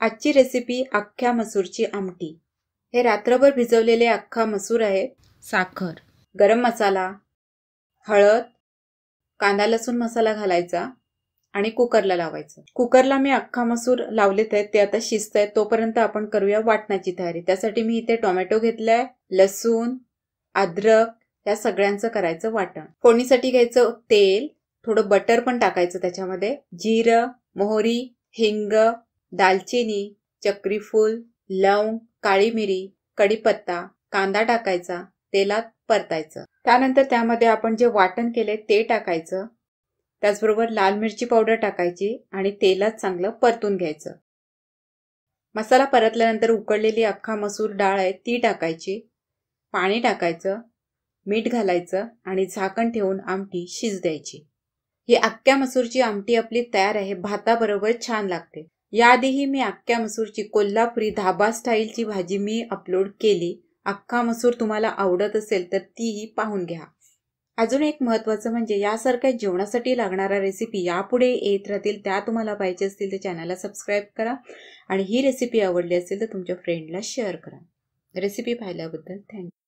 आजची रेसिपी अख्ख्या मसूरची आमटी। हे रात्रभर भिजवलेले अख्खा मसूर आहे। साखर, गरम मसाला, हळद, कांदा लसूण मसाला घालायचा आणि कुकरला लावायचं। कुकरला मी अख्खा मसूर लावलेत आहेत, ते आता शिजतंय। तोपर्यंत आपण करूया वाटणाची तयारी। त्यासाठी मी इथे टोमॅटो घेतलाय, लसूण, अद्रक या सगळ्यांचं करायचं वाटण। फोडणीसाठी घ्यायचं तेल, थोडं बटर पण टाकायचं त्याच्यामध्ये, जिरं, मोहरी, हिंग, दालचिनी, चक्रीफूल, लवंग, काळी मिरी, कढीपत्ता, कांदा टाकायचा, तेलात परतायचं। त्यानंतर त्यामध्ये आपण जे वाटण केले ते टाकायचं। त्याचबरोबर लाल मिरची पावडर टाकायची आणि तेलात चांगलं परतून घ्यायचं। मसाला परतल्यानंतर उकळलेली अख्खा मसूर डाळ आहे ती टाकायची, पाणी टाकायचं, मीठ घालायचं आणि झाकण ठेवून आमटी शिज द्यायची। ही अख्ख्या मसूरची आमटी आपली तयार आहे। भाताबरोबर छान लागते। याआधीही मी अख्ख्या मसूरची कोल्हापुरी धाबा स्टाईलची भाजी मी अपलोड केली। अख्खा मसूर तुम्हाला आवडत असेल तर तीही पाहून घ्या। अजून एक महत्त्वाचं म्हणजे यासारख्या जेवणासाठी लागणारा रेसिपी यापुढे येत राहतील। त्या तुम्हाला पाहिजे असतील तर चॅनलला सबस्क्राईब करा आणि ही रेसिपी आवडली असेल तर तुमच्या फ्रेंडला शेअर करा। रेसिपी पाहिल्याबद्दल थँक्यू।